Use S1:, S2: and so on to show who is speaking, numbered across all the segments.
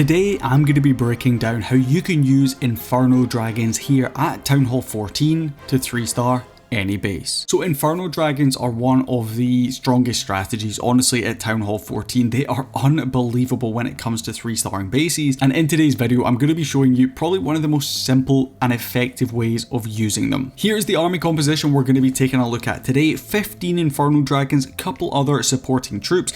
S1: Today I'm going to be breaking down how you can use Inferno Dragons here at Townhall 14 to 3-star any base. So Inferno Dragons are one of the strongest strategies, honestly, at Townhall 14. They are unbelievable when it comes to 3-starring bases, and in today's video I'm going to be showing you probably one of the most simple and effective ways of using them. Here's the army composition we're going to be taking a look at today. 15 Inferno Dragons, a couple other supporting troops.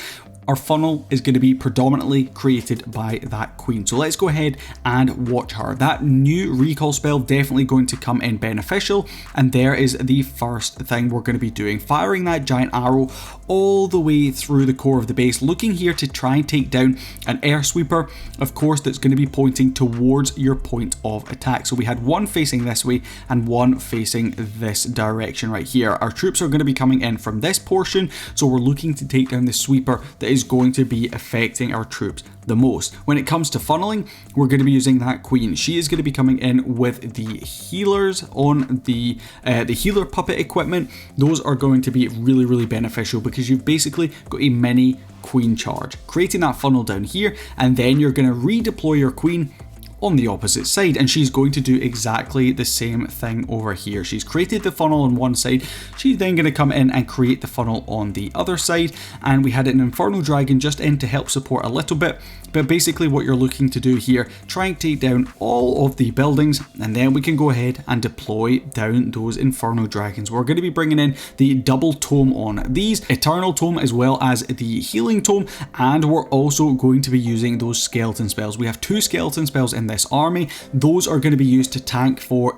S1: Our funnel is going to be predominantly created by that queen. So let's go ahead and watch her. That new recall spell definitely going to come in beneficial. And there is the first thing we're going to be doing. Firing that giant arrow all the way through the core of the base. Looking here to try and take down an air sweeper, of course, that's going to be pointing towards your point of attack. So we had one facing this way and one facing this direction right here. Our troops are going to be coming in from this portion. So we're looking to take down the sweeper that is going to be affecting our troops the most. When it comes to funneling, we're going to be using that queen. She is going to be coming in with the healers on the healer puppet equipment. Those are going to be really beneficial because you've basically got a mini queen charge, creating that funnel down here, and then you're going to redeploy your queen on the opposite side, and she's going to do exactly the same thing over here. She's created the funnel on one side, she's then going to come in and create the funnel on the other side, and we had an Inferno Dragon just in to help support a little bit. But basically what you're looking to do here, try and take down all of the buildings, and then we can go ahead and deploy down those Inferno Dragons. We're going to be bringing in the double tome on these, Eternal Tome as well as the Healing Tome, and we're also going to be using those skeleton spells. We have 2 skeleton spells in this army. Those are going to be used to tank for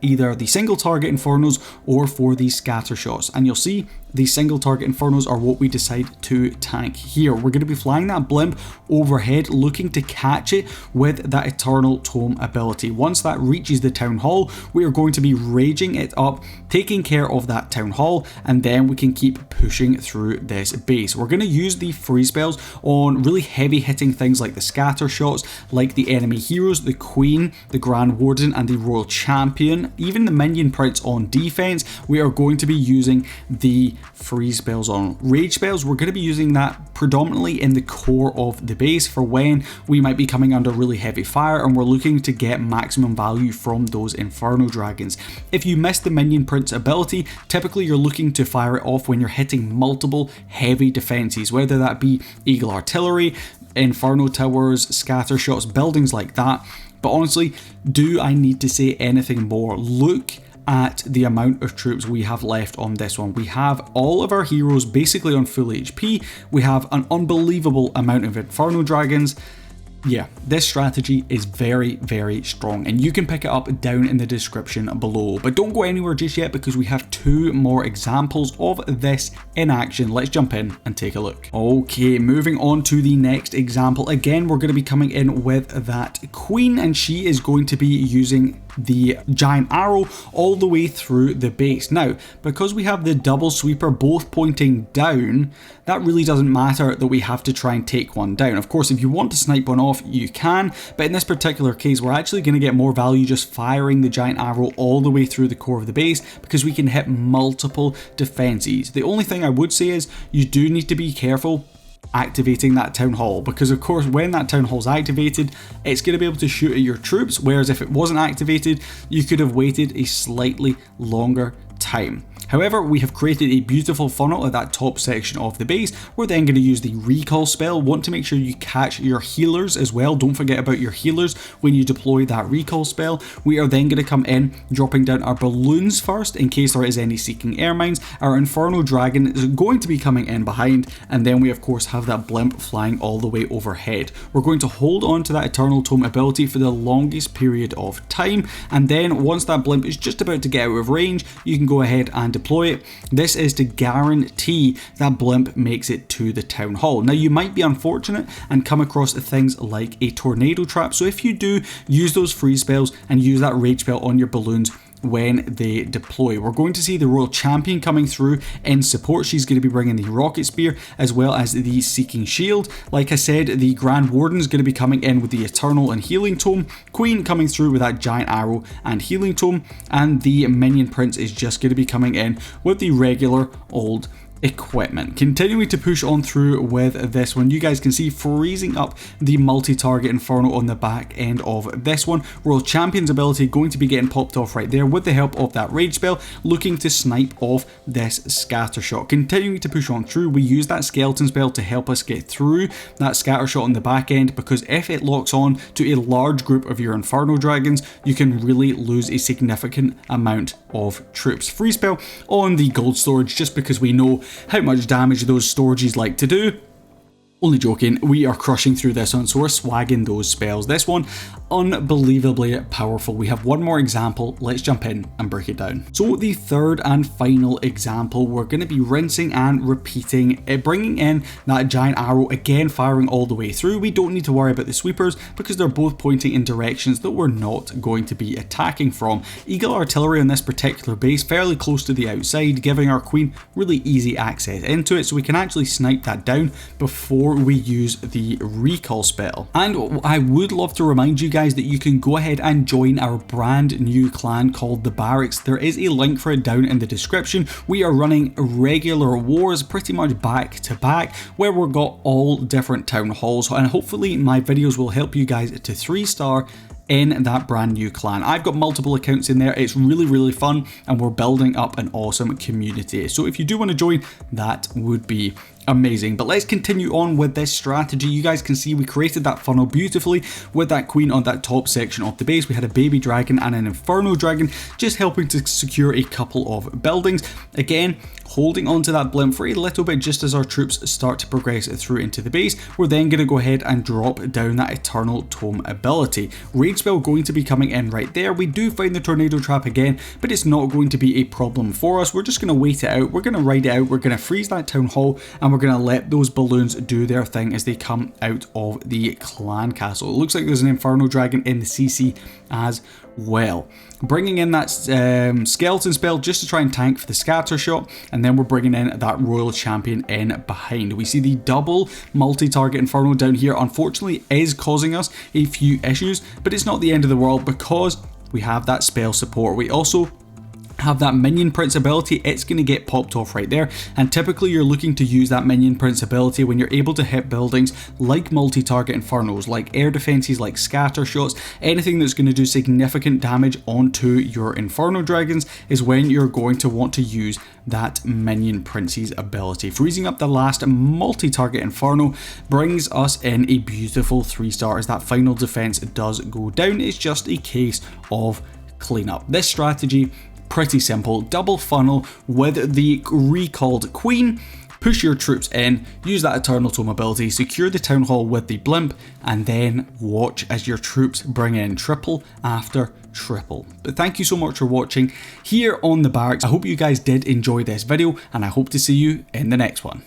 S1: either the single target Infernos or for the scatter shots, and you'll see the single target Infernos are what we decide to tank here. We're going to be flying that blimp overhead, looking to catch it with that Eternal Tome ability. Once that reaches the Town Hall, we are going to be raging it up, taking care of that Town Hall, and then we can keep pushing through this base. We're going to use the free spells on really heavy hitting things like the scatter shots, like the enemy heroes, the Queen, the Grand Warden, and the Royal Champion, even the Minion Prince on defense. We are going to be using the free spells on rage spells. We're going to be using that predominantly in the core of the base for when we might be coming under really heavy fire and we're looking to get maximum value from those Inferno Dragons. If you miss the Minion Prince ability, typically you're looking to fire it off when you're hitting multiple heavy defenses, whether that be Eagle Artillery, Inferno Towers, scatter shots, buildings like that. But honestly, do I need to say anything more? Look at the amount of troops we have left on this one. We have all of our heroes basically on full HP. We have an unbelievable amount of Inferno Dragons. Yeah, this strategy is very strong, and you can pick it up down in the description below. But don't go anywhere just yet because we have 2 more examples of this in action. Let's jump in and take a look. Okay, moving on to the next example. Again, we're going to be coming in with that queen, and she is going to be using the giant arrow all the way through the base. Now, because we have the double sweeper both pointing down, that really doesn't matter that we have to try and take one down. Of course, if you want to snipe one off, you can, but in this particular case, we're actually going to get more value just firing the giant arrow all the way through the core of the base because we can hit multiple defenses. The only thing I would say is you do need to be careful activating that Town Hall, because of course when that Town Hall is activated, it's going to be able to shoot at your troops, whereas if it wasn't activated, you could have waited a slightly longer time. However, we have created a beautiful funnel at that top section of the base. We're then going to use the recall spell. Want to make sure you catch your healers as well. Don't forget about your healers when you deploy that recall spell. We are then going to come in, dropping down our balloons first in case there is any seeking air mines. Our Inferno Dragon is going to be coming in behind, and then we of course have that blimp flying all the way overhead. We're going to hold on to that Eternal Tome ability for the longest period of time, and then once that blimp is just about to get out of range, you can go ahead and deploy it. This is to guarantee that blimp makes it to the Town Hall. Now, you might be unfortunate and come across things like a tornado trap, so if you do, use those free spells and use that rage spell on your balloons when they deploy. We're going to see the Royal Champion coming through in support. She's going to be bringing the Rocket Spear as well as the Seeking Shield. Like I said, the Grand Warden is going to be coming in with the Eternal and Healing Tome. Queen coming through with that Giant Arrow and Healing Tome. And the Minion Prince is just going to be coming in with the regular old equipment. Continuing to push on through with this one, you guys can see freezing up the multi-target Inferno on the back end of this one. World Champion's ability going to be getting popped off right there with the help of that rage spell, looking to snipe off this scatter shot. Continuing to push on through, we use that skeleton spell to help us get through that scatter shot on the back end, because if it locks on to a large group of your Inferno Dragons, you can really lose a significant amount of troops. Free spell on the gold storage, just because we know how much damage those storages like to do. Only joking, we are crushing through this one, so we're swagging those spells. This one, unbelievably powerful. We have one more example, let's jump in and break it down. So the third and final example, we're going to be rinsing and repeating, bringing in that giant arrow, again firing all the way through. We don't need to worry about the sweepers because they're both pointing in directions that we're not going to be attacking from. Eagle artillery on this particular base, fairly close to the outside, giving our queen really easy access into it, so we can actually snipe that down before we use the recall spell. And I would love to remind you guys that you can go ahead and join our brand new clan called the Barracks. There is a link for it down in the description. We are running regular wars pretty much back to back, where we've got all different town halls, and hopefully my videos will help you guys to 3-star in that brand new clan. I've got multiple accounts in there. It's really fun, and we're building up an awesome community. So if you do want to join, that would be amazing. But let's continue on with this strategy. You guys can see we created that funnel beautifully with that queen on that top section of the base. We had a baby dragon and an Inferno Dragon just helping to secure a couple of buildings. Again, holding on to that blimp for a little bit just as our troops start to progress through into the base. We're then going to go ahead and drop down that Eternal Tome ability. Rage spell going to be coming in right there. We do find the tornado trap again, but it's not going to be a problem for us. We're just going to wait it out. We're going to ride it out. We're going to freeze that town hall, and we're going to let those balloons do their thing as they come out of the clan castle. It looks like there's an Inferno Dragon in the CC as well. Bringing in that skeleton spell just to try and tank for the scatter shot, and then we're bringing in that Royal Champion in behind. We see the double multi-target Inferno down here, unfortunately is causing us a few issues, but it's not the end of the world because we have that spell support. We also have that minion prince ability. It's going to get popped off right there, and typically you're looking to use that minion prince ability when you're able to hit buildings like multi-target infernos, like air defenses, like scatter shots, anything that's going to do significant damage onto your Inferno Dragons is when you're going to want to use that minion prince's ability. Freezing up the last multi-target Inferno brings us in a beautiful 3-star as that final defense does go down. It's just a case of cleanup. This strategy, pretty simple. Double funnel with the recalled queen, push your troops in, use that Eternal Tome ability, secure the town hall with the blimp, and then watch as your troops bring in triple after triple. But thank you so much for watching here on the Barracks. I hope you guys did enjoy this video, and I hope to see you in the next one.